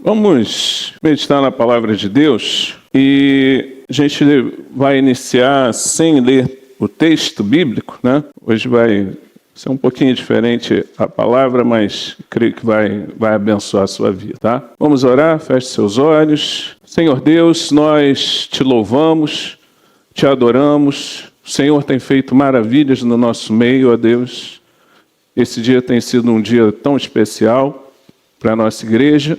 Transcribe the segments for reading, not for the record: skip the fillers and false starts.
Vamos meditar na palavra de Deus e a gente vai iniciar sem ler o texto bíblico, né? Hoje vai ser um pouquinho diferente a palavra, mas creio que vai abençoar a sua vida, tá? Vamos orar, feche seus olhos. Senhor Deus, nós te louvamos, te adoramos. O Senhor tem feito maravilhas no nosso meio, ó Deus. Esse dia tem sido um dia tão especial para a nossa igreja.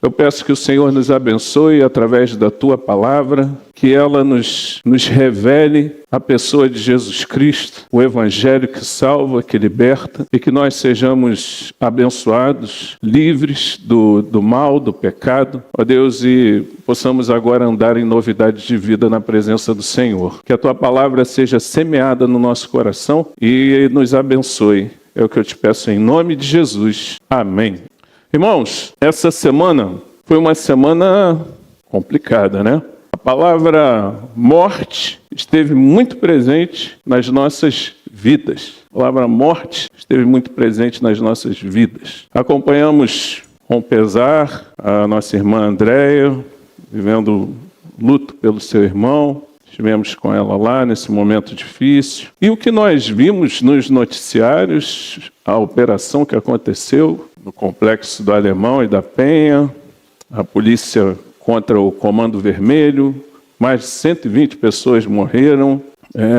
Eu peço que o Senhor nos abençoe através da Tua palavra, que ela nos revele a pessoa de Jesus Cristo, o Evangelho que salva, que liberta, e que nós sejamos abençoados, livres do mal, do pecado, ó Deus, e possamos agora andar em novidade de vida na presença do Senhor. Que a Tua palavra seja semeada no nosso coração e nos abençoe. É o que eu te peço em nome de Jesus. Amém. Irmãos, essa semana foi uma semana complicada, né? A palavra morte esteve muito presente nas nossas vidas. A palavra morte esteve muito presente nas nossas vidas. Acompanhamos com pesar a nossa irmã Andréia, vivendo luto pelo seu irmão. Estivemos com ela lá nesse momento difícil. E o que nós vimos nos noticiários, a operação que aconteceu no Complexo do Alemão e da Penha, a polícia contra o Comando Vermelho, mais de 120 pessoas morreram,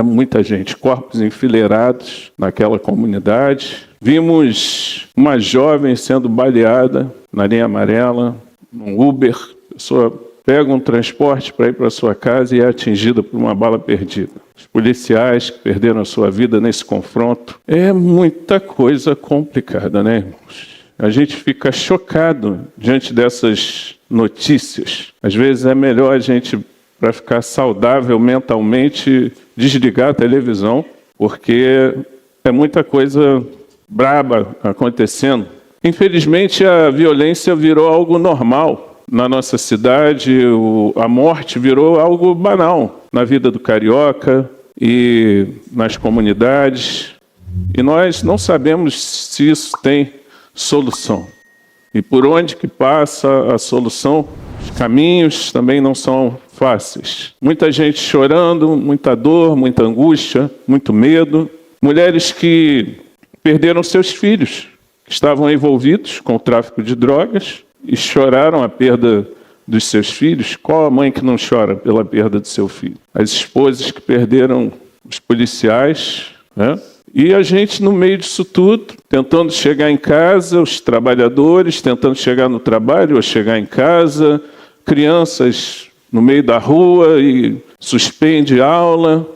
muita gente, corpos enfileirados naquela comunidade. Vimos uma jovem sendo baleada na linha amarela, num Uber, pessoa pega um transporte para ir para sua casa e é atingida por uma bala perdida. Os policiais que perderam a sua vida nesse confronto. É muita coisa complicada, né, irmãos? A gente fica chocado diante dessas notícias. Às vezes é melhor a gente, para ficar saudável mentalmente, desligar a televisão, porque é muita coisa braba acontecendo. Infelizmente, a violência virou algo normal na nossa cidade, a morte virou algo banal na vida do carioca e nas comunidades. E nós não sabemos se isso tem solução. E por onde que passa a solução? Os caminhos também não são fáceis. Muita gente chorando, muita dor, muita angústia, muito medo. Mulheres que perderam seus filhos, que estavam envolvidos com o tráfico de drogas, e choraram a perda dos seus filhos. Qual a mãe que não chora pela perda do seu filho? As esposas que perderam os policiais, né? E a gente, no meio disso tudo, tentando chegar em casa, os trabalhadores tentando chegar no trabalho ou chegar em casa, crianças no meio da rua e suspende aula,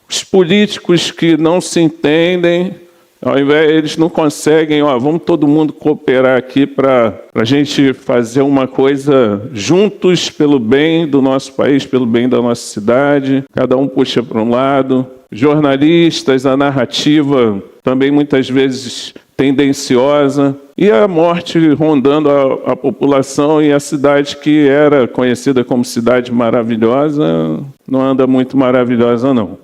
os políticos que não se entendem. Ao invés, eles não conseguem, vamos todo mundo cooperar aqui para a gente fazer uma coisa juntos pelo bem do nosso país, pelo bem da nossa cidade. Cada um puxa para um lado. Jornalistas, a narrativa também muitas vezes tendenciosa. E a morte rondando a população, e a cidade que era conhecida como cidade maravilhosa, não anda muito maravilhosa não.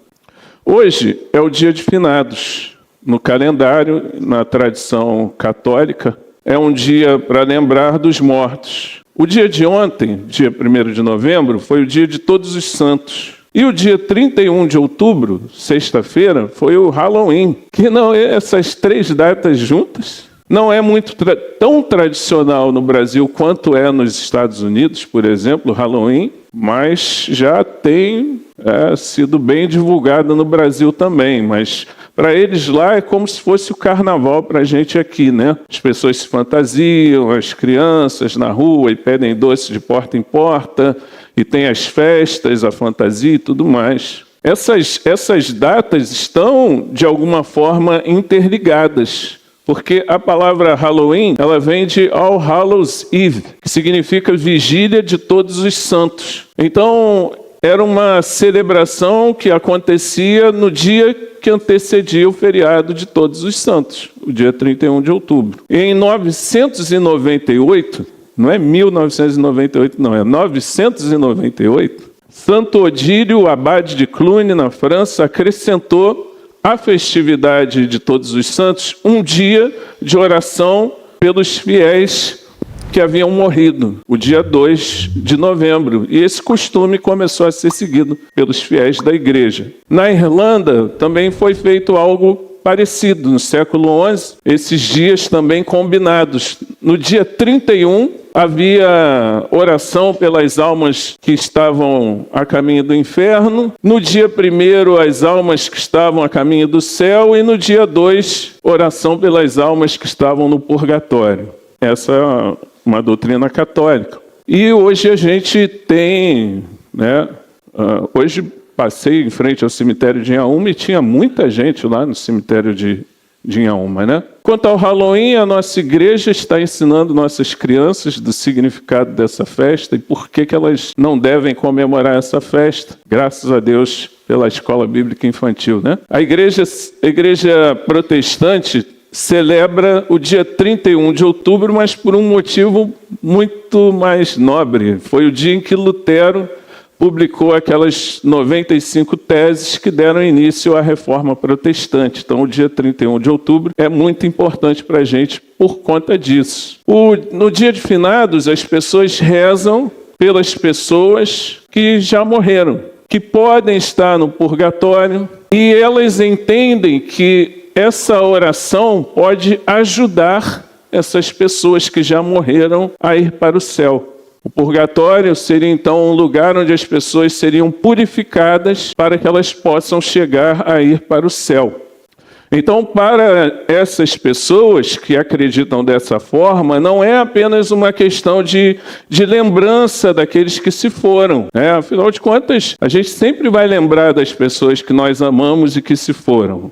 Hoje é o dia de finados. No calendário, na tradição católica, é um dia para lembrar dos mortos. O dia de ontem, dia 1º de novembro, foi o dia de Todos os Santos. E o dia 31 de outubro, sexta-feira, foi o Halloween. Que não é essas três datas juntas? Não é muito tão tradicional no Brasil quanto é nos Estados Unidos, por exemplo, o Halloween, mas já tem sido bem divulgado no Brasil também. Mas para eles lá é como se fosse o carnaval para a gente aqui, né? As pessoas se fantasiam, as crianças na rua e pedem doce de porta em porta, e tem as festas, a fantasia e tudo mais. Essas datas estão, de alguma forma, interligadas. Porque a palavra Halloween, ela vem de All Hallows Eve, que significa Vigília de Todos os Santos. Então, era uma celebração que acontecia no dia que antecedia o feriado de Todos os Santos, o dia 31 de outubro. E em 998, não é 1998, não, é 998, Santo Odílio, abade de Cluny, na França, acrescentou à festividade de Todos os Santos um dia de oração pelos fiéis que haviam morrido, o dia 2 de novembro. E esse costume começou a ser seguido pelos fiéis da igreja. Na Irlanda também foi feito algo parecido, no século XI, esses dias também combinados. No dia 31, havia oração pelas almas que estavam a caminho do inferno. No dia 1, as almas que estavam a caminho do céu. E no dia 2, oração pelas almas que estavam no purgatório. Essa é uma doutrina católica. E hoje a gente tem, hoje passei em frente ao cemitério de Inhaúma e tinha muita gente lá no cemitério de Inhaúma, Quanto ao Halloween, a nossa igreja está ensinando nossas crianças do significado dessa festa e por que elas não devem comemorar essa festa. Graças a Deus pela escola bíblica infantil, A igreja protestante celebra o dia 31 de outubro, mas por um motivo muito mais nobre. Foi o dia em que Lutero publicou aquelas 95 teses que deram início à Reforma Protestante. Então, o dia 31 de outubro é muito importante para a gente por conta disso. No dia de finados, as pessoas rezam pelas pessoas que já morreram, que podem estar no purgatório, e elas entendem que essa oração pode ajudar essas pessoas que já morreram a ir para o céu. O purgatório seria então um lugar onde as pessoas seriam purificadas para que elas possam chegar a ir para o céu. Então, para essas pessoas que acreditam dessa forma, não é apenas uma questão de lembrança daqueles que se foram. Afinal de contas, a gente sempre vai lembrar das pessoas que nós amamos e que se foram,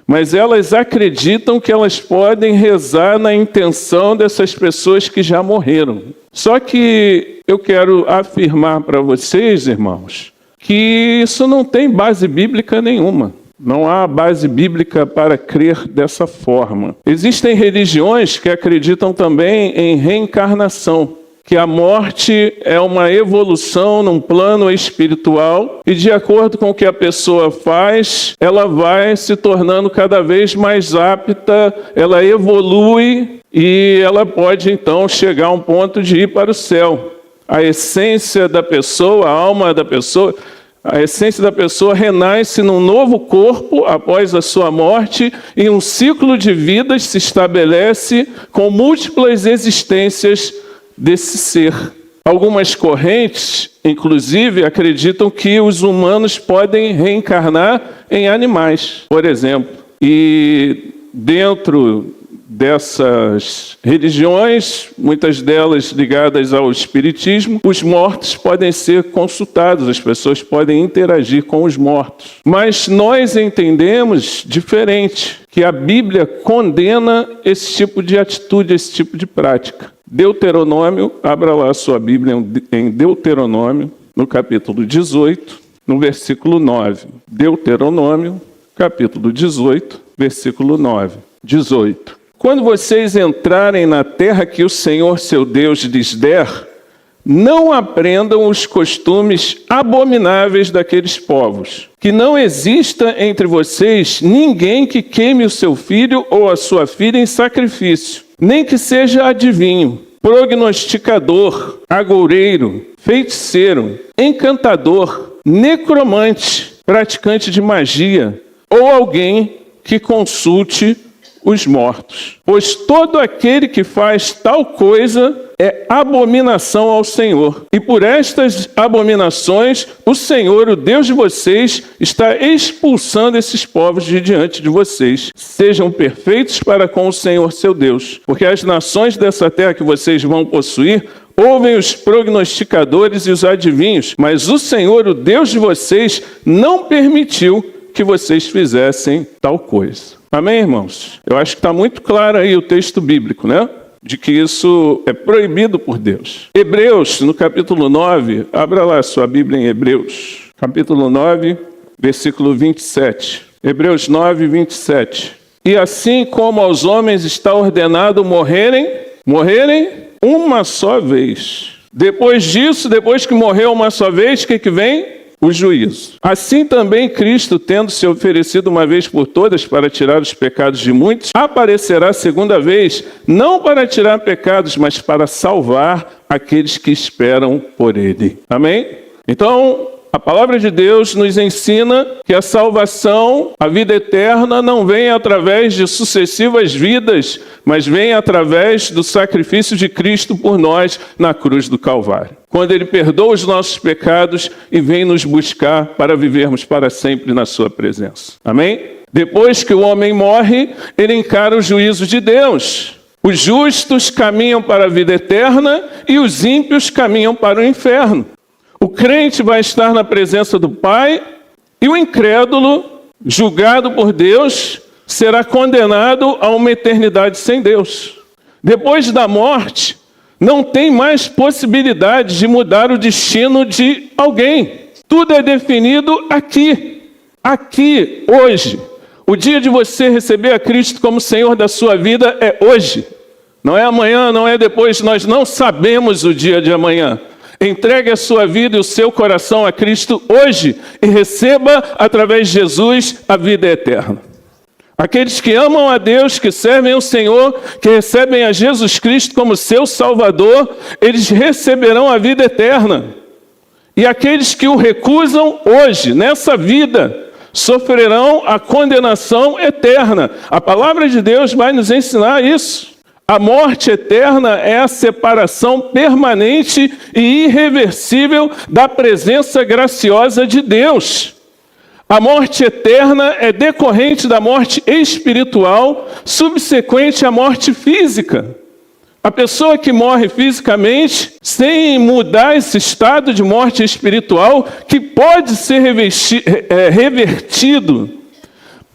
Mas elas acreditam que elas podem rezar na intenção dessas pessoas que já morreram. Só que eu quero afirmar para vocês, irmãos, que isso não tem base bíblica nenhuma. Não há base bíblica para crer dessa forma. Existem religiões que acreditam também em reencarnação, que a morte é uma evolução num plano espiritual e, de acordo com o que a pessoa faz, ela vai se tornando cada vez mais apta, ela evolui e ela pode então chegar a um ponto de ir para o céu. A essência da pessoa, a alma da pessoa, a essência da pessoa renasce num novo corpo após a sua morte e um ciclo de vidas se estabelece com múltiplas existências desse ser. Algumas correntes, inclusive, acreditam que os humanos podem reencarnar em animais, por exemplo. E dentro dessas religiões, muitas delas ligadas ao espiritismo, os mortos podem ser consultados, as pessoas podem interagir com os mortos. Mas nós entendemos diferente, que a Bíblia condena esse tipo de atitude, esse tipo de prática. Deuteronômio, abra lá a sua Bíblia em Deuteronômio, no capítulo 18, no versículo 9. Deuteronômio, capítulo 18, versículo 9. 18. Quando vocês entrarem na terra que o Senhor, seu Deus, lhes der, não aprendam os costumes abomináveis daqueles povos. Que não exista entre vocês ninguém que queime o seu filho ou a sua filha em sacrifício, nem que seja adivinho, prognosticador, agoureiro, feiticeiro, encantador, necromante, praticante de magia, ou alguém que consulte os mortos. Pois todo aquele que faz tal coisa é abominação ao Senhor. E por estas abominações, o Senhor, o Deus de vocês, está expulsando esses povos de diante de vocês. Sejam perfeitos para com o Senhor, seu Deus, porque as nações dessa terra que vocês vão possuir ouvem os prognosticadores e os adivinhos, mas o Senhor, o Deus de vocês, não permitiu que vocês fizessem tal coisa. Amém, irmãos? Eu acho que está muito claro aí o texto bíblico, de que isso é proibido por Deus. Hebreus, no capítulo 9, abra lá a sua Bíblia em Hebreus, capítulo 9, versículo 27. Hebreus 9, 27. E assim como aos homens está ordenado morrerem uma só vez. Depois disso, depois que morreu uma só vez, o que vem? o juízo. Assim também Cristo, tendo se oferecido uma vez por todas para tirar os pecados de muitos, aparecerá segunda vez, não para tirar pecados, mas para salvar aqueles que esperam por ele. Amém? Então, a palavra de Deus nos ensina que a salvação, a vida eterna, não vem através de sucessivas vidas, mas vem através do sacrifício de Cristo por nós na cruz do Calvário. Quando Ele perdoa os nossos pecados e vem nos buscar para vivermos para sempre na Sua presença. Amém? Depois que o homem morre, ele encara o juízo de Deus. Os justos caminham para a vida eterna e os ímpios caminham para o inferno. O crente vai estar na presença do Pai e o incrédulo, julgado por Deus, será condenado a uma eternidade sem Deus. Depois da morte, não tem mais possibilidade de mudar o destino de alguém. Tudo é definido aqui, hoje. O dia de você receber a Cristo como Senhor da sua vida é hoje. Não é amanhã, não é depois, nós não sabemos o dia de amanhã. Entregue a sua vida e o seu coração a Cristo hoje e receba, através de Jesus, a vida eterna. Aqueles que amam a Deus, que servem ao Senhor, que recebem a Jesus Cristo como seu Salvador, eles receberão a vida eterna. E aqueles que o recusam hoje, nessa vida, sofrerão a condenação eterna. A palavra de Deus vai nos ensinar isso. A morte eterna é a separação permanente e irreversível da presença graciosa de Deus. A morte eterna é decorrente da morte espiritual, subsequente à morte física. A pessoa que morre fisicamente, sem mudar esse estado de morte espiritual, que pode ser revertido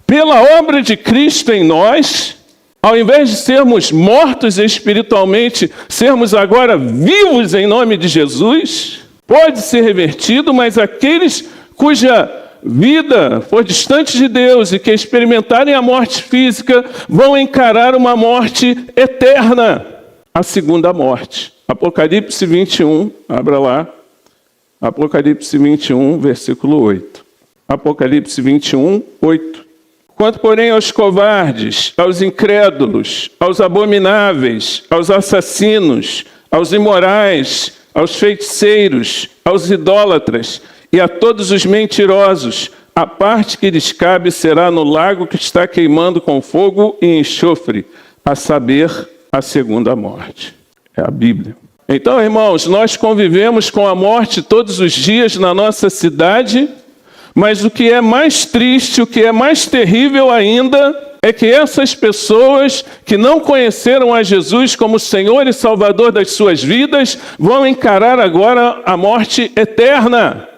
pela obra de Cristo em nós, ao invés de sermos mortos espiritualmente, sermos agora vivos em nome de Jesus, pode ser revertido, mas aqueles cuja vida for distante de Deus e que experimentarem a morte física, vão encarar uma morte eterna, a segunda morte. Apocalipse 21, abra lá. Apocalipse 21, versículo 8. Apocalipse 21, 8. Quanto, porém, aos covardes, aos incrédulos, aos abomináveis, aos assassinos, aos imorais, aos feiticeiros, aos idólatras e a todos os mentirosos, a parte que lhes cabe será no lago que está queimando com fogo e enxofre, a saber, a segunda morte. É a Bíblia. Então, irmãos, nós convivemos com a morte todos os dias na nossa cidade, mas o que é mais triste, o que é mais terrível ainda, é que essas pessoas que não conheceram a Jesus como Senhor e Salvador das suas vidas, vão encarar agora a morte eterna.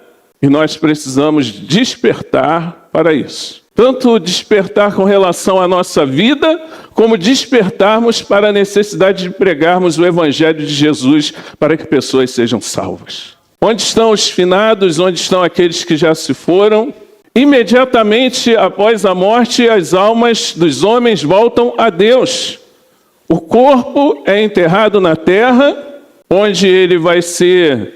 E nós precisamos despertar para isso. Tanto despertar com relação à nossa vida, como despertarmos para a necessidade de pregarmos o Evangelho de Jesus para que pessoas sejam salvas. Onde estão os finados? Onde estão aqueles que já se foram? Imediatamente após a morte, as almas dos homens voltam a Deus. O corpo é enterrado na terra, onde ele vai ser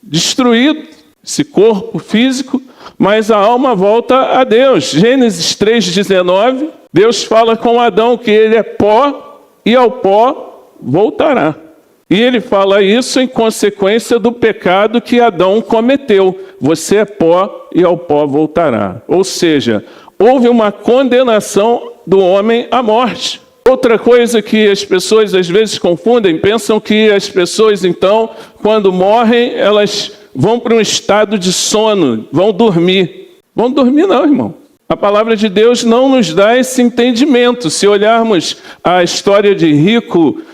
destruído, esse corpo físico, mas a alma volta a Deus. Gênesis 3,19, Deus fala com Adão que ele é pó e ao pó voltará. E ele fala isso em consequência do pecado que Adão cometeu. Você é pó e ao pó voltará. Ou seja, houve uma condenação do homem à morte. Outra coisa que as pessoas às vezes confundem, pensam que as pessoas então, quando morrem, elas vão para um estado de sono, vão dormir. Vão dormir não, irmão. A palavra de Deus não nos dá esse entendimento. Se olharmos a história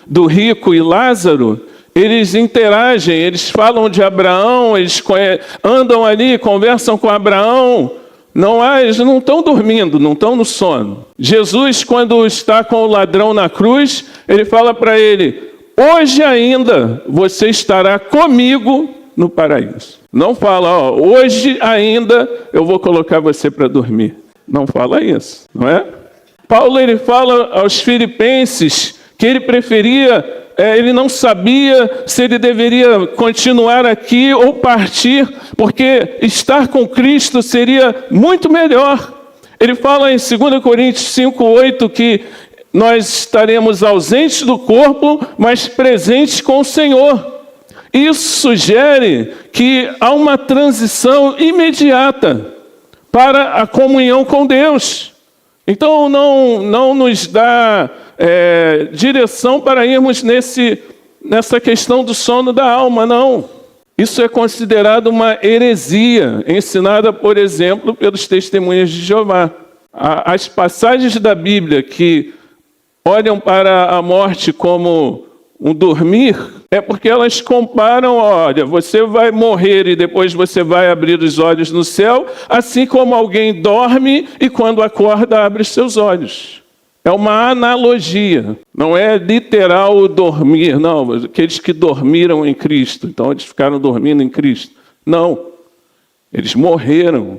do rico e Lázaro, eles interagem, eles falam de Abraão, eles andam ali, conversam com Abraão. Eles não estão dormindo, não estão no sono. Jesus, quando está com o ladrão na cruz, ele fala para ele: hoje ainda você estará comigo no paraíso. Não fala, hoje ainda eu vou colocar você para dormir. Não fala isso, não é? Paulo, ele fala aos filipenses que ele preferia ele não sabia se ele deveria continuar aqui ou partir, porque estar com Cristo seria muito melhor. Ele fala em 2 Coríntios 5:8 que nós estaremos ausentes do corpo, mas presentes com o Senhor. Isso sugere que há uma transição imediata para a comunhão com Deus. Então não nos dá direção para irmos nessa questão do sono da alma, não. Isso é considerado uma heresia, ensinada, por exemplo, pelos testemunhas de Jeová. As passagens da Bíblia que olham para a morte como um dormir, é porque elas comparam, olha, você vai morrer e depois você vai abrir os olhos no céu, assim como alguém dorme e quando acorda abre os seus olhos. É uma analogia, não é literal dormir, não, aqueles que dormiram em Cristo, então eles ficaram dormindo em Cristo. Não, eles morreram,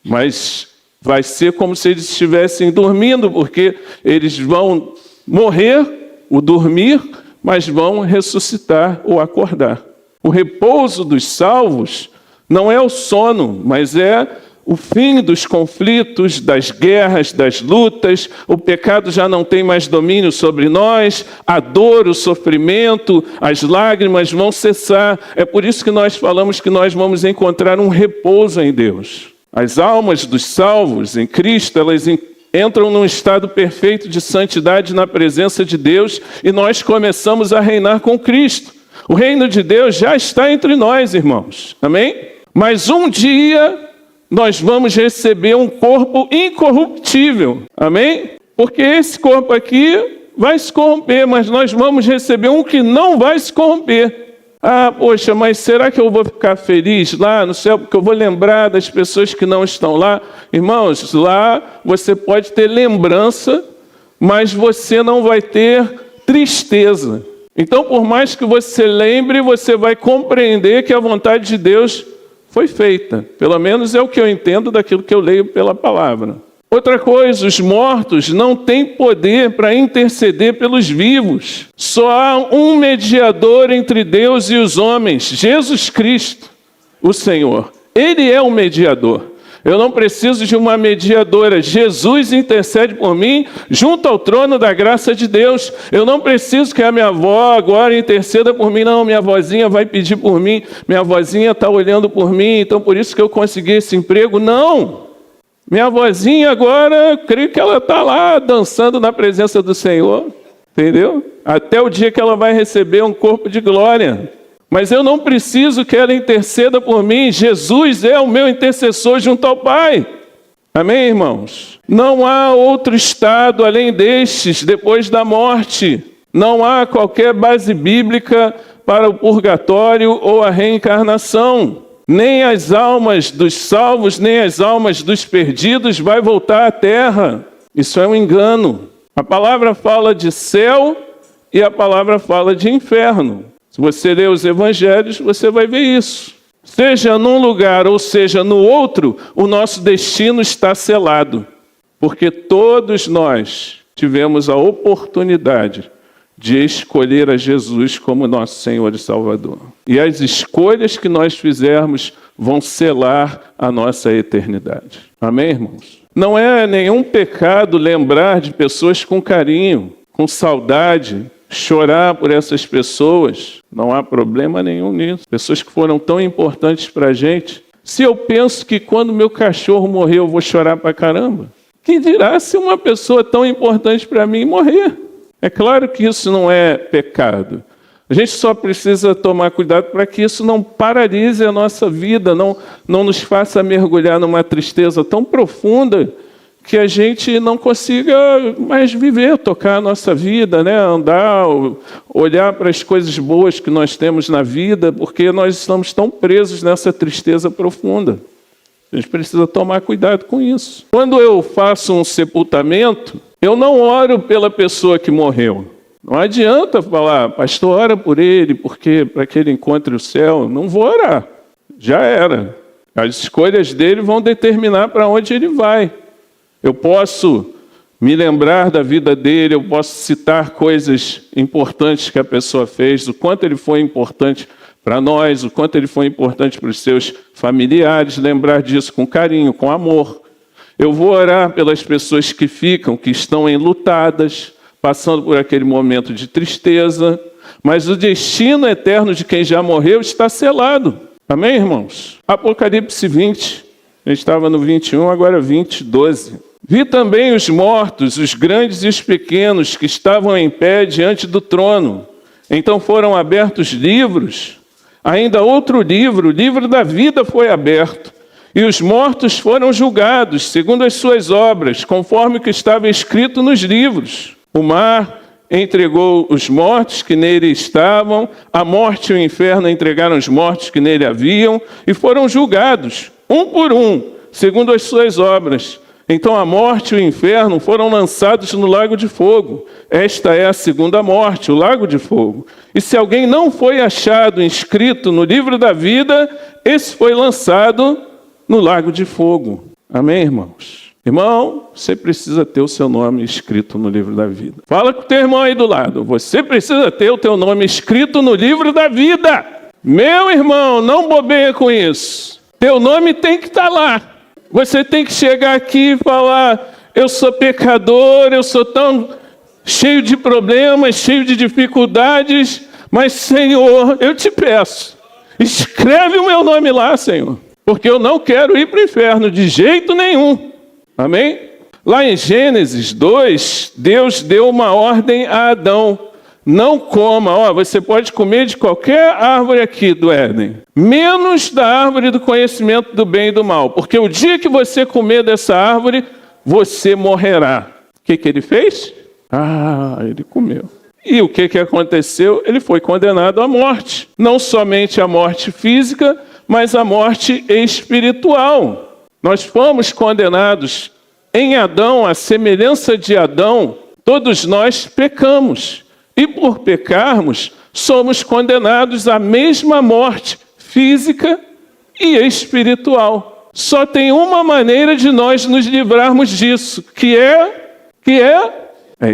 mas vai ser como se eles estivessem dormindo, porque eles vão morrer, o dormir, mas vão ressuscitar ou acordar. O repouso dos salvos não é o sono, mas é o fim dos conflitos, das guerras, das lutas. O pecado já não tem mais domínio sobre nós, a dor, o sofrimento, as lágrimas vão cessar. É por isso que nós falamos que nós vamos encontrar um repouso em Deus. As almas dos salvos em Cristo, elas entram num estado perfeito de santidade na presença de Deus e nós começamos a reinar com Cristo. O reino de Deus já está entre nós, irmãos. Amém? Mas um dia nós vamos receber um corpo incorruptível. Amém? Porque esse corpo aqui vai se corromper, mas nós vamos receber um que não vai se corromper. Ah, poxa, mas será que eu vou ficar feliz lá no céu? Porque eu vou lembrar das pessoas que não estão lá. Irmãos, lá você pode ter lembrança, mas você não vai ter tristeza. Então, por mais que você lembre, você vai compreender que a vontade de Deus foi feita. Pelo menos é o que eu entendo daquilo que eu leio pela palavra. Outra coisa, os mortos não têm poder para interceder pelos vivos. Só há um mediador entre Deus e os homens, Jesus Cristo, o Senhor. Ele é o mediador. Eu não preciso de uma mediadora. Jesus intercede por mim junto ao trono da graça de Deus. Eu não preciso que a minha avó agora interceda por mim. Não, minha avózinha vai pedir por mim. Minha avózinha está olhando por mim, então por isso que eu consegui esse emprego. Não! Minha avózinha agora, eu creio que ela está lá dançando na presença do Senhor. Entendeu? Até o dia que ela vai receber um corpo de glória. Mas eu não preciso que ela interceda por mim. Jesus é o meu intercessor junto ao Pai. Amém, irmãos? Não há outro estado além destes, depois da morte. Não há qualquer base bíblica para o purgatório ou a reencarnação. Nem as almas dos salvos, nem as almas dos perdidos vai voltar à terra. Isso é um engano. A palavra fala de céu e a palavra fala de inferno. Se você ler os evangelhos, você vai ver isso. Seja num lugar ou seja no outro, o nosso destino está selado. Porque todos nós tivemos a oportunidade de escolher a Jesus como nosso Senhor e Salvador. E as escolhas que nós fizermos vão selar a nossa eternidade. Amém, irmãos? Não é nenhum pecado lembrar de pessoas com carinho, com saudade, chorar por essas pessoas. Não há problema nenhum nisso. Pessoas que foram tão importantes para a gente. Se eu penso que quando meu cachorro morrer eu vou chorar pra caramba, quem dirá se uma pessoa tão importante para mim morrer? É claro que isso não é pecado. A gente só precisa tomar cuidado para que isso não paralise a nossa vida, não nos faça mergulhar numa tristeza tão profunda que a gente não consiga mais viver, tocar a nossa vida, né? Andar, olhar para as coisas boas que nós temos na vida, porque nós estamos tão presos nessa tristeza profunda. A gente precisa tomar cuidado com isso. Quando eu faço um sepultamento, eu não oro pela pessoa que morreu. Não adianta falar, pastor, ora por ele, porque para que ele encontre o céu. Não vou orar. Já era. As escolhas dele vão determinar para onde ele vai. Eu posso me lembrar da vida dele, eu posso citar coisas importantes que a pessoa fez, o quanto ele foi importante para nós, o quanto ele foi importante para os seus familiares, lembrar disso com carinho, com amor. Eu vou orar pelas pessoas que ficam, que estão enlutadas, passando por aquele momento de tristeza, mas o destino eterno de quem já morreu está selado. Amém, irmãos? Apocalipse 20, a gente estava no 21, agora 20, 12. Vi também os mortos, os grandes e os pequenos, que estavam em pé diante do trono. Então foram abertos livros. Ainda outro livro, o livro da vida, foi aberto. E os mortos foram julgados, segundo as suas obras, conforme o que estava escrito nos livros. O mar entregou os mortos que nele estavam, a morte e o inferno entregaram os mortos que nele haviam, e foram julgados, um por um, segundo as suas obras. Então a morte e o inferno foram lançados no lago de fogo. Esta é a segunda morte, o lago de fogo. E se alguém não foi achado inscrito no livro da vida, esse foi lançado no lago de fogo. Amém, irmãos? Irmão, você precisa ter o seu nome escrito no livro da vida. Fala com o teu irmão aí do lado. Você precisa ter o teu nome escrito no livro da vida. Meu irmão, não bobeia com isso. Teu nome tem que estar lá. Você tem que chegar aqui e falar: eu sou pecador, eu sou tão cheio de problemas, cheio de dificuldades, mas, Senhor, eu te peço, escreve o meu nome lá, Senhor, porque eu não quero ir para o inferno de jeito nenhum. Amém? Lá em Gênesis 2, Deus deu uma ordem a Adão: não coma, você pode comer de qualquer árvore aqui do Éden, menos da árvore do conhecimento do bem e do mal, porque o dia que você comer dessa árvore, você morrerá. O que ele fez? Ele comeu. E o que aconteceu? Ele foi condenado à morte. Não somente à morte física, mas à morte espiritual. Nós fomos condenados em Adão, à semelhança de Adão, todos nós pecamos. E por pecarmos, somos condenados à mesma morte física e espiritual. Só tem uma maneira de nós nos livrarmos disso, que é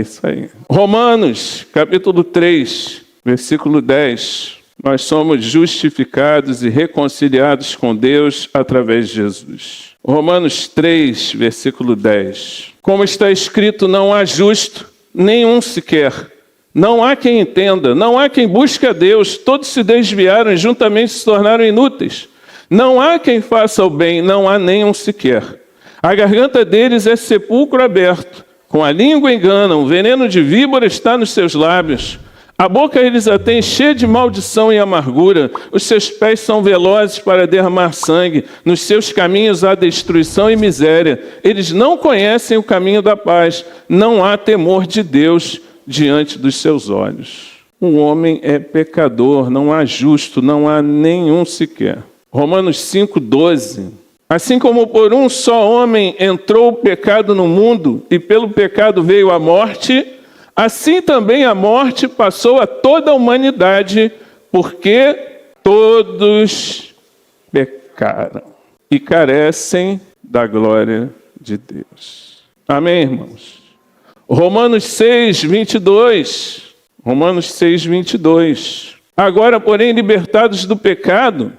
isso aí. Romanos, capítulo 3, versículo 10. Nós somos justificados e reconciliados com Deus através de Jesus. Romanos 3, versículo 10. Como está escrito, não há justo, nenhum sequer. Não há quem entenda, não há quem busque a Deus, todos se desviaram e juntamente se tornaram inúteis. Não há quem faça o bem, não há nenhum sequer. A garganta deles é sepulcro aberto, com a língua enganam, o veneno de víbora está nos seus lábios. A boca eles a têm cheia de maldição e amargura, os seus pés são velozes para derramar sangue, nos seus caminhos há destruição e miséria. Eles não conhecem o caminho da paz, não há temor de Deus diante dos seus olhos. O homem é pecador, não há justo, não há nenhum sequer. Romanos 5,12. Assim como por um só homem entrou o pecado no mundo, e pelo pecado veio a morte, assim também a morte passou a toda a humanidade, porque todos pecaram e carecem da glória de Deus. Amém, irmãos? Romanos 6, 22. Romanos 6, 22. Agora, porém, libertados do pecado,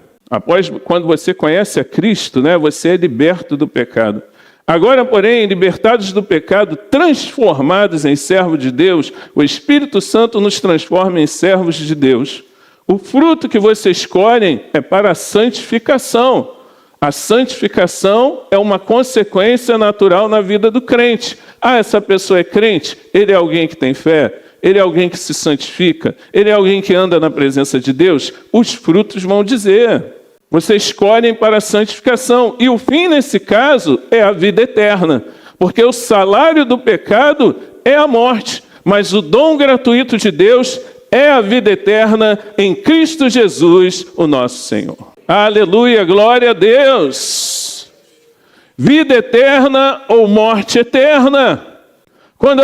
quando você conhece a Cristo, você é liberto do pecado. Agora, porém, libertados do pecado, transformados em servos de Deus, o Espírito Santo nos transforma em servos de Deus. O fruto que vocês colhem é para a santificação. A santificação é uma consequência natural na vida do crente. Essa pessoa é crente? Ele é alguém que tem fé? Ele é alguém que se santifica? Ele é alguém que anda na presença de Deus? Os frutos vão dizer. Vocês escolhem para a santificação. E o fim, nesse caso, é a vida eterna. Porque o salário do pecado é a morte. Mas o dom gratuito de Deus é a vida eterna em Cristo Jesus, o nosso Senhor. Aleluia, glória a Deus. Vida eterna ou morte eterna. Quando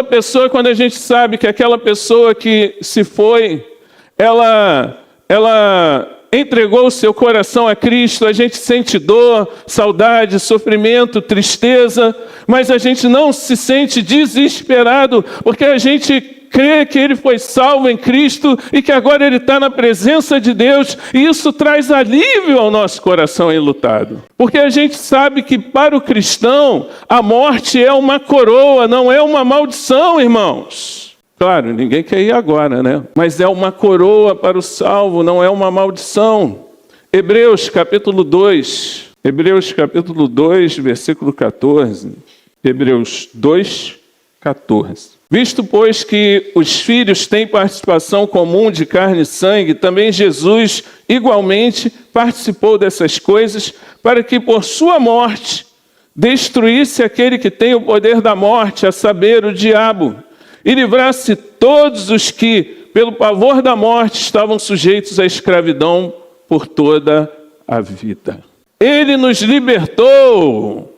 a gente sabe que aquela pessoa que se foi, ela entregou o seu coração a Cristo, a gente sente dor, saudade, sofrimento, tristeza, mas a gente não se sente desesperado, porque a gente crê que ele foi salvo em Cristo e que agora ele está na presença de Deus, e isso traz alívio ao nosso coração enlutado. Porque a gente sabe que para o cristão, a morte é uma coroa, não é uma maldição, irmãos. Claro, ninguém quer ir agora, né? Mas é uma coroa para o salvo, não é uma maldição. Hebreus capítulo 2, versículo 14. Hebreus 2, 14. Visto, pois, que os filhos têm participação comum de carne e sangue, também Jesus, igualmente, participou dessas coisas, para que por sua morte destruísse aquele que tem o poder da morte, a saber, o diabo, e livrasse todos os que, pelo pavor da morte, estavam sujeitos à escravidão por toda a vida. Ele nos libertou.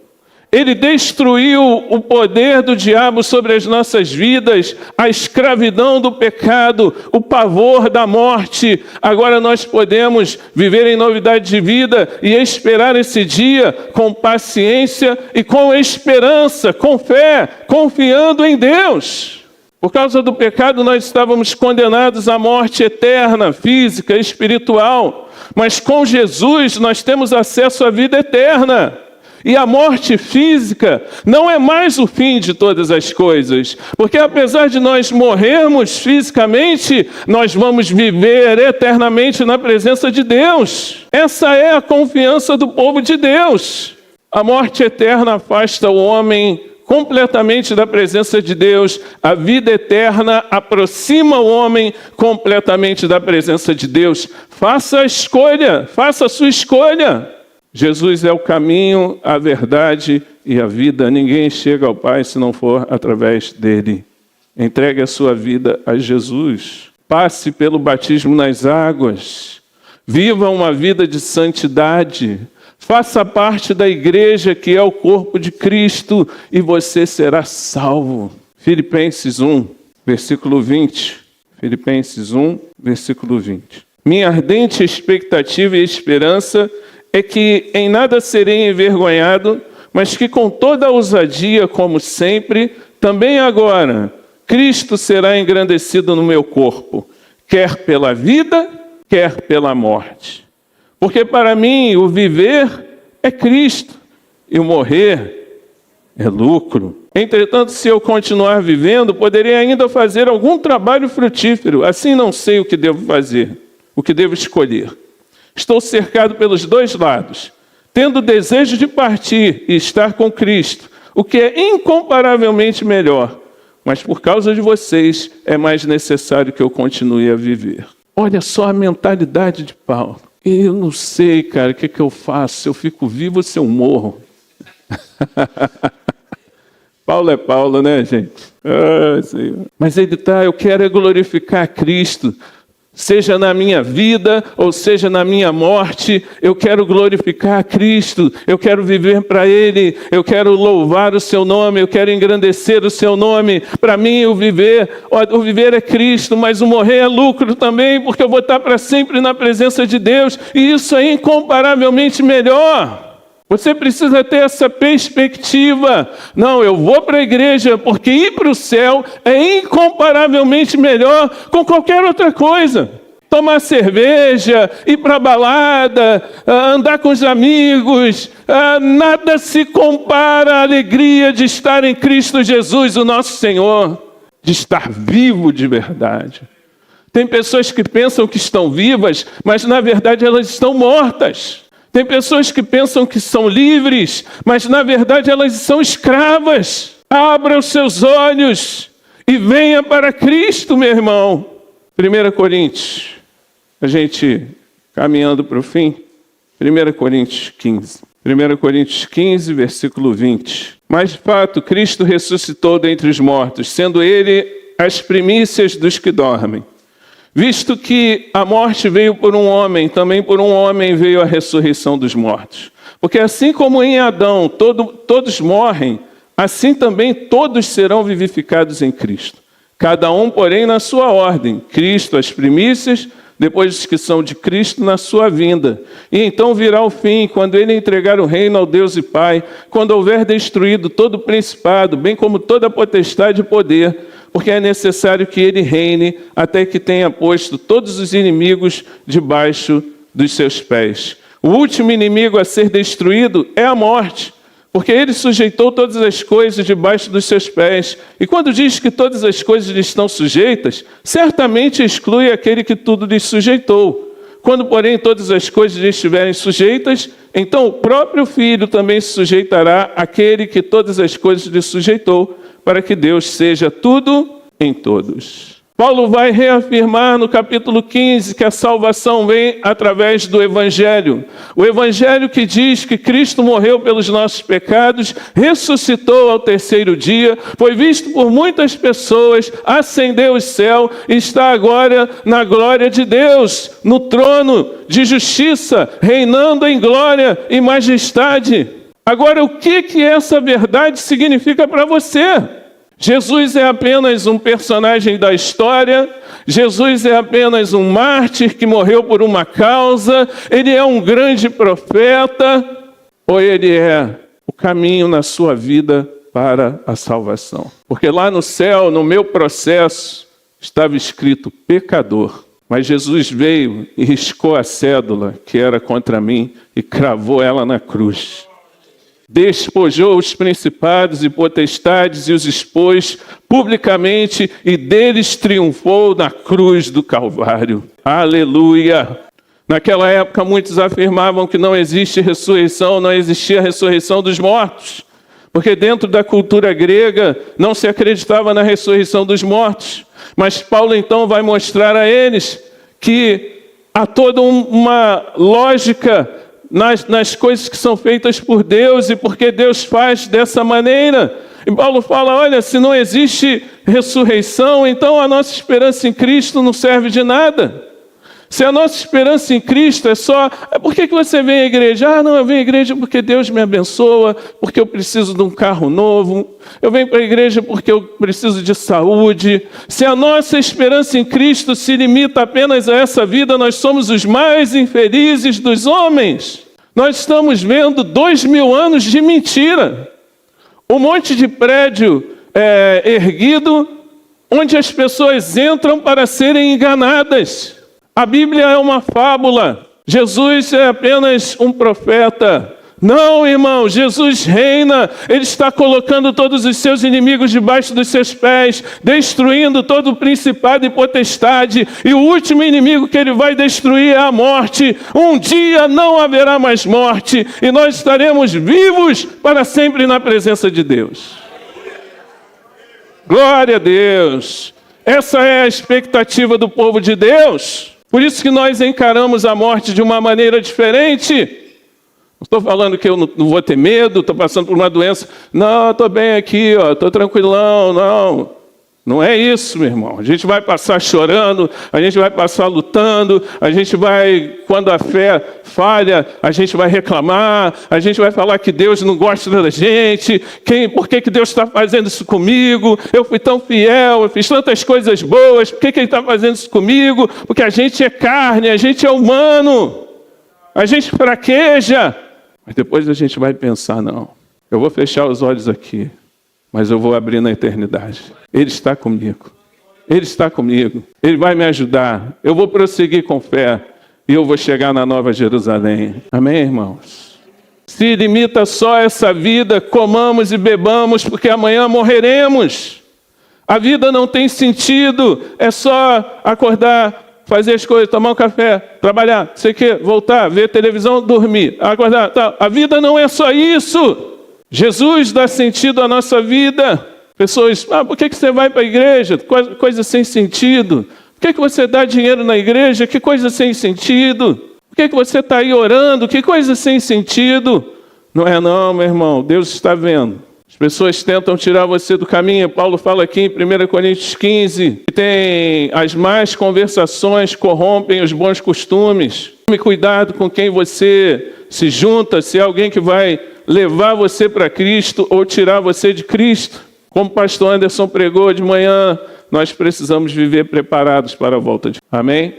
Ele destruiu o poder do diabo sobre as nossas vidas, a escravidão do pecado, o pavor da morte. Agora nós podemos viver em novidade de vida e esperar esse dia com paciência e com esperança, com fé, confiando em Deus. Por causa do pecado, nós estávamos condenados à morte eterna, física, espiritual. Mas com Jesus, nós temos acesso à vida eterna. E a morte física não é mais o fim de todas as coisas. Porque apesar de nós morrermos fisicamente, nós vamos viver eternamente na presença de Deus. Essa é a confiança do povo de Deus. A morte eterna afasta o homem completamente da presença de Deus. A vida eterna aproxima o homem completamente da presença de Deus. Faça a escolha, faça a sua escolha. Jesus é o caminho, a verdade e a vida. Ninguém chega ao Pai se não for através dele. Entregue a sua vida a Jesus. Passe pelo batismo nas águas. Viva uma vida de santidade. Faça parte da igreja que é o corpo de Cristo e você será salvo. Filipenses 1, versículo 20. Filipenses 1, versículo 20. Minha ardente expectativa e esperança é que em nada serei envergonhado, mas que com toda a ousadia, como sempre, também agora, Cristo será engrandecido no meu corpo, quer pela vida, quer pela morte. Porque para mim o viver é Cristo e o morrer é lucro. Entretanto, se eu continuar vivendo, poderei ainda fazer algum trabalho frutífero. Assim não sei o que devo fazer, o que devo escolher. Estou cercado pelos dois lados, tendo o desejo de partir e estar com Cristo, o que é incomparavelmente melhor. Mas por causa de vocês, é mais necessário que eu continue a viver. Olha só a mentalidade de Paulo. Eu não sei, cara, o que eu faço? Se eu fico vivo ou se eu morro? Paulo é Paulo, né, gente? Mas ele eu quero glorificar a Cristo. Seja na minha vida ou seja na minha morte, eu quero glorificar a Cristo, eu quero viver para Ele, eu quero louvar o Seu nome, eu quero engrandecer o Seu nome. Para mim o viver é Cristo, mas o morrer é lucro também, porque eu vou estar para sempre na presença de Deus, e isso é incomparavelmente melhor. Você precisa ter essa perspectiva. Não, eu vou para a igreja porque ir para o céu é incomparavelmente melhor com qualquer outra coisa. Tomar cerveja, ir para a balada, andar com os amigos, nada se compara à alegria de estar em Cristo Jesus, o nosso Senhor, de estar vivo de verdade. Tem pessoas que pensam que estão vivas, mas na verdade elas estão mortas. Tem pessoas que pensam que são livres, mas na verdade elas são escravas. Abra os seus olhos e venha para Cristo, meu irmão. 1 Coríntios, a gente caminhando para o fim. 1 Coríntios 15. 1 Coríntios 15, versículo 20. Mas de fato, Cristo ressuscitou dentre os mortos, sendo Ele as primícias dos que dormem. Visto que a morte veio por um homem, também por um homem veio a ressurreição dos mortos. Porque assim como em Adão todos morrem, assim também todos serão vivificados em Cristo. Cada um, porém, na sua ordem. Cristo as primícias, depois dos que são de Cristo na sua vinda. E então virá o fim, quando ele entregar o reino ao Deus e Pai, quando houver destruído todo o principado, bem como toda a potestade e poder, porque é necessário que ele reine até que tenha posto todos os inimigos debaixo dos seus pés. O último inimigo a ser destruído é a morte, porque ele sujeitou todas as coisas debaixo dos seus pés. E quando diz que todas as coisas lhe estão sujeitas, certamente exclui aquele que tudo lhe sujeitou. Quando, porém, todas as coisas lhe estiverem sujeitas, então o próprio Filho também se sujeitará àquele que todas as coisas lhe sujeitou, para que Deus seja tudo em todos. Paulo vai reafirmar no capítulo 15 que a salvação vem através do Evangelho. O Evangelho que diz que Cristo morreu pelos nossos pecados, ressuscitou ao terceiro dia, foi visto por muitas pessoas, ascendeu ao céu e está agora na glória de Deus, no trono de justiça, reinando em glória e majestade. Agora, o que essa verdade significa para você? Jesus é apenas um personagem da história, Jesus é apenas um mártir que morreu por uma causa, ele é um grande profeta, ou ele é o caminho na sua vida para a salvação? Porque lá no céu, no meu processo, estava escrito pecador, mas Jesus veio e riscou a cédula que era contra mim e cravou ela na cruz. Despojou os principados e potestades e os expôs publicamente e deles triunfou na cruz do Calvário. Aleluia! Naquela época muitos afirmavam que não existe ressurreição, não existia a ressurreição dos mortos, porque dentro da cultura grega não se acreditava na ressurreição dos mortos. Mas Paulo então vai mostrar a eles que há toda uma lógica nas coisas que são feitas por Deus e porque Deus faz dessa maneira. E Paulo fala, olha, se não existe ressurreição, então a nossa esperança em Cristo não serve de nada. Se a nossa esperança em Cristo é só... Por que você vem à igreja? Ah, não, eu venho à igreja porque Deus me abençoa, porque eu preciso de um carro novo. Eu venho para a igreja porque eu preciso de saúde. Se a nossa esperança em Cristo se limita apenas a essa vida, nós somos os mais infelizes dos homens. Nós estamos vendo 2000 anos de mentira. Um monte de prédio erguido, onde as pessoas entram para serem enganadas. A Bíblia é uma fábula. Jesus é apenas um profeta. Não, irmão, Jesus reina. Ele está colocando todos os seus inimigos debaixo dos seus pés, destruindo todo o principado e potestade. E o último inimigo que ele vai destruir é a morte. Um dia não haverá mais morte e nós estaremos vivos para sempre na presença de Deus. Glória a Deus. Essa é a expectativa do povo de Deus. Por isso que nós encaramos a morte de uma maneira diferente. Não estou falando que eu não vou ter medo, estou passando por uma doença. Não, estou bem aqui, estou tranquilão. Não, não é isso, meu irmão. A gente vai passar chorando, a gente vai passar lutando, a gente vai, quando a fé falha, a gente vai reclamar, a gente vai falar que Deus não gosta da gente, por que Deus está fazendo isso comigo? Eu fui tão fiel, eu fiz tantas coisas boas, por que Ele está fazendo isso comigo? Porque a gente é carne, a gente é humano, a gente fraqueja. Mas depois a gente vai pensar, não, eu vou fechar os olhos aqui, mas eu vou abrir na eternidade. Ele está comigo. Ele está comigo. Ele vai me ajudar. Eu vou prosseguir com fé. E eu vou chegar na Nova Jerusalém. Amém, irmãos? Se limita só a essa vida, comamos e bebamos, porque amanhã morreremos. A vida não tem sentido. É só acordar, fazer as coisas, tomar um café, trabalhar, sei o quê, voltar, ver televisão, dormir, acordar. Tá. A vida não é só isso. Jesus dá sentido à nossa vida. Pessoas, por que você vai para a igreja? Coisa sem sentido. Por que você dá dinheiro na igreja? Que coisa sem sentido. Por que você está aí orando? Que coisa sem sentido. Não é não, meu irmão. Deus está vendo. As pessoas tentam tirar você do caminho. Paulo fala aqui em 1 Coríntios 15, que tem as más conversações corrompem os bons costumes. Tome cuidado com quem você se junta, se é alguém que vai levar você para Cristo ou tirar você de Cristo. Como o pastor Anderson pregou de manhã, nós precisamos viver preparados para a volta de... Amém?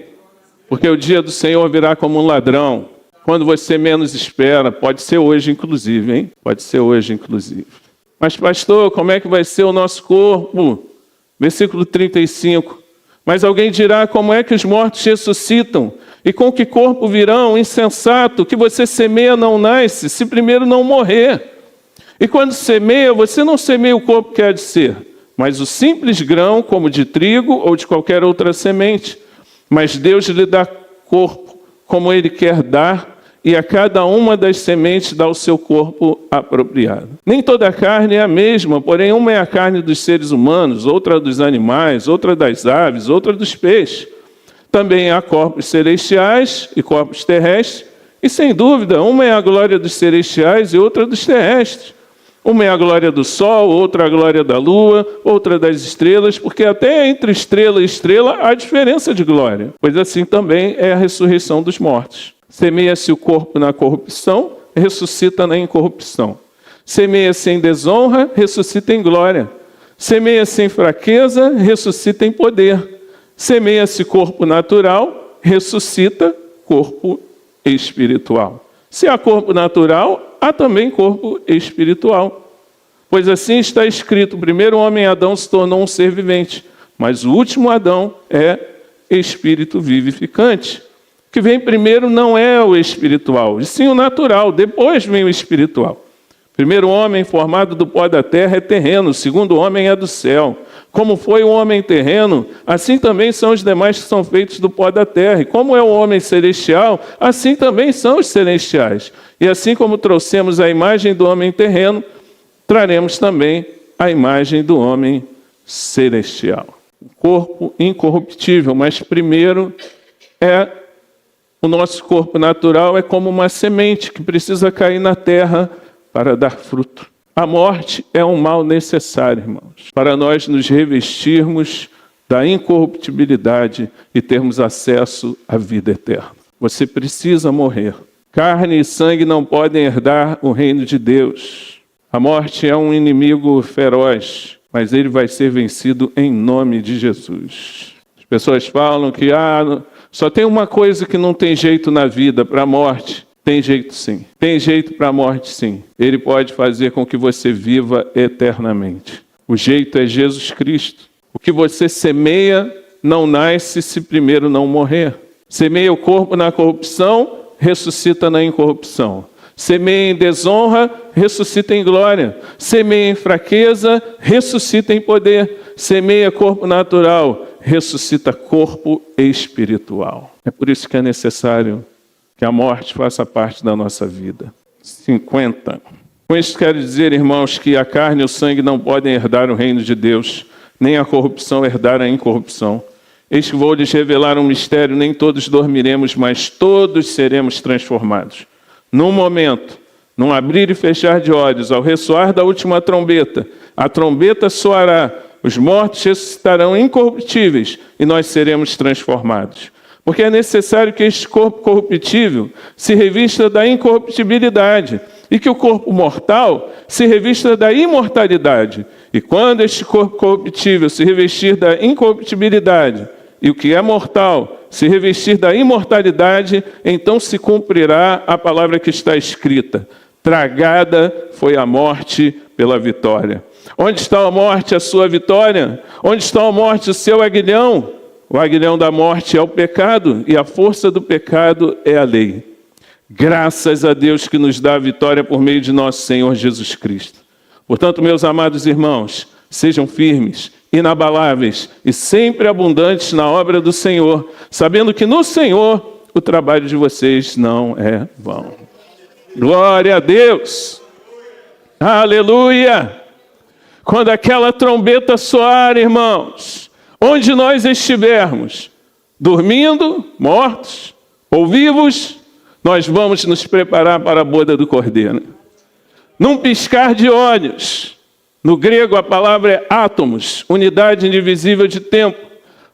Porque o dia do Senhor virá como um ladrão, quando você menos espera. Pode ser hoje, inclusive, hein? Pode ser hoje, inclusive. Mas, pastor, como é que vai ser o nosso corpo? Versículo 35. Mas alguém dirá, como é que os mortos ressuscitam? E com que corpo virão? Insensato, que você semeia não nasce, se primeiro não morrer. E quando semeia, você não semeia o corpo que há de ser, mas o simples grão, como de trigo ou de qualquer outra semente. Mas Deus lhe dá corpo, como Ele quer dar, e a cada uma das sementes dá o seu corpo apropriado. Nem toda a carne é a mesma, porém uma é a carne dos seres humanos, outra dos animais, outra das aves, outra dos peixes. Também há corpos celestiais e corpos terrestres, e sem dúvida, uma é a glória dos celestiais e outra dos terrestres. Uma é a glória do sol, outra a glória da lua, outra das estrelas, porque até entre estrela e estrela há diferença de glória, pois assim também é a ressurreição dos mortos. Semeia-se o corpo na corrupção, ressuscita na incorrupção. Semeia-se em desonra, ressuscita em glória. Semeia-se em fraqueza, ressuscita em poder. Semeia-se corpo natural, ressuscita corpo espiritual. Se há corpo natural, há também corpo espiritual. Pois assim está escrito, o primeiro homem, Adão, se tornou um ser vivente, mas o último Adão é espírito vivificante. O que vem primeiro não é o espiritual, e sim o natural, depois vem o espiritual. O primeiro homem, formado do pó da terra, é terreno, o segundo homem é do céu. Como foi o homem terreno, assim também são os demais que são feitos do pó da terra. E como é o homem celestial, assim também são os celestiais. E assim como trouxemos a imagem do homem terreno, traremos também a imagem do homem celestial. O corpo incorruptível, mas primeiro o nosso corpo natural é como uma semente que precisa cair na terra para dar fruto. A morte é um mal necessário, irmãos, para nós nos revestirmos da incorruptibilidade e termos acesso à vida eterna. Você precisa morrer. Carne e sangue não podem herdar o reino de Deus. A morte é um inimigo feroz, mas ele vai ser vencido em nome de Jesus. As pessoas falam que só tem uma coisa que não tem jeito na vida, para a morte. Tem jeito sim. Tem jeito para a morte sim. Ele pode fazer com que você viva eternamente. O jeito é Jesus Cristo. O que você semeia não nasce se primeiro não morrer. Semeia o corpo na corrupção, ressuscita na incorrupção. Semeia em desonra, ressuscita em glória. Semeia em fraqueza, ressuscita em poder. Semeia corpo natural, ressuscita corpo espiritual. É por isso que é necessário que a morte faça parte da nossa vida. 50. Com isso quero dizer, irmãos, que a carne e o sangue não podem herdar o reino de Deus, nem a corrupção herdar a incorrupção. Eis que vou lhes revelar um mistério, nem todos dormiremos, mas todos seremos transformados. Num momento, num abrir e fechar de olhos, ao ressoar da última trombeta, a trombeta soará, os mortos ressuscitarão incorruptíveis e nós seremos transformados. Porque é necessário que este corpo corruptível se revista da incorruptibilidade e que o corpo mortal se revista da imortalidade. E quando este corpo corruptível se revestir da incorruptibilidade e o que é mortal se revestir da imortalidade, então se cumprirá a palavra que está escrita: tragada foi a morte pela vitória. Onde está a morte, a sua vitória? Onde está a morte, o seu aguilhão? O aguilhão da morte é o pecado, e a força do pecado é a lei. Graças a Deus que nos dá a vitória por meio de nosso Senhor Jesus Cristo. Portanto, meus amados irmãos, sejam firmes, inabaláveis e sempre abundantes na obra do Senhor, sabendo que no Senhor o trabalho de vocês não é vão. Glória a Deus! Aleluia! Quando aquela trombeta soar, irmãos, onde nós estivermos, dormindo, mortos ou vivos, nós vamos nos preparar para a boda do Cordeiro. Num piscar de olhos, no grego a palavra é átomos, unidade indivisível de tempo.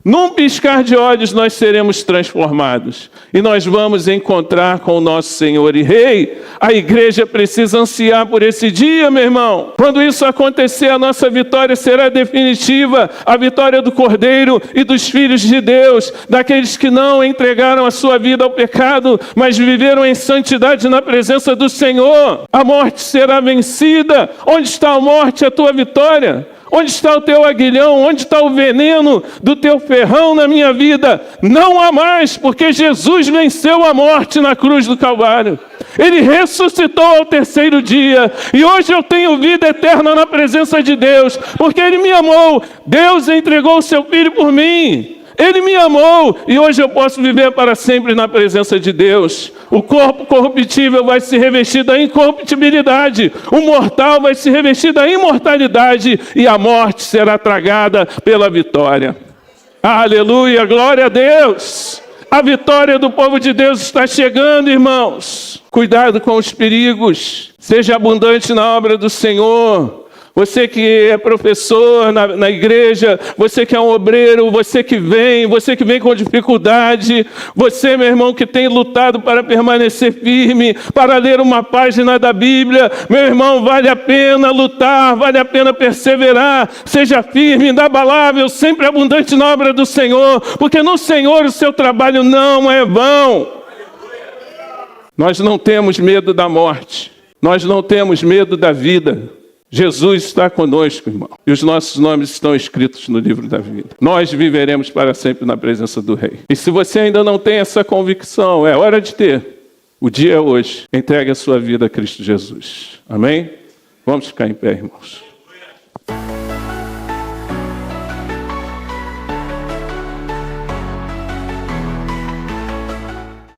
Num piscar de olhos nós seremos transformados e nós vamos encontrar com o nosso Senhor e Rei. A igreja precisa ansiar por esse dia, meu irmão. Quando isso acontecer, a nossa vitória será definitiva, a vitória do Cordeiro e dos filhos de Deus, daqueles que não entregaram a sua vida ao pecado, mas viveram em santidade na presença do Senhor. A morte será vencida. Onde está a morte, a tua vitória? Onde está o teu aguilhão? Onde está o veneno do teu ferrão na minha vida? Não há mais, porque Jesus venceu a morte na cruz do Calvário. Ele ressuscitou ao terceiro dia. E hoje eu tenho vida eterna na presença de Deus, porque Ele me amou. Deus entregou o seu Filho por mim. Ele me amou e hoje eu posso viver para sempre na presença de Deus. O corpo corruptível vai se revestir da incorruptibilidade. O mortal vai se revestir da imortalidade e a morte será tragada pela vitória. Aleluia, glória a Deus. A vitória do povo de Deus está chegando, irmãos. Cuidado com os perigos. Seja abundante na obra do Senhor. Você que é professor na igreja, você que é um obreiro, você que vem com dificuldade, você, meu irmão, que tem lutado para permanecer firme, para ler uma página da Bíblia, meu irmão, vale a pena lutar, vale a pena perseverar, seja firme, inabalável, sempre abundante na obra do Senhor, porque no Senhor o seu trabalho não é vão. Nós não temos medo da morte, nós não temos medo da vida. Jesus está conosco, irmão, e os nossos nomes estão escritos no livro da vida. Nós viveremos para sempre na presença do Rei. E se você ainda não tem essa convicção, é hora de ter. O dia é hoje. Entregue a sua vida a Cristo Jesus. Amém? Vamos ficar em pé, irmãos.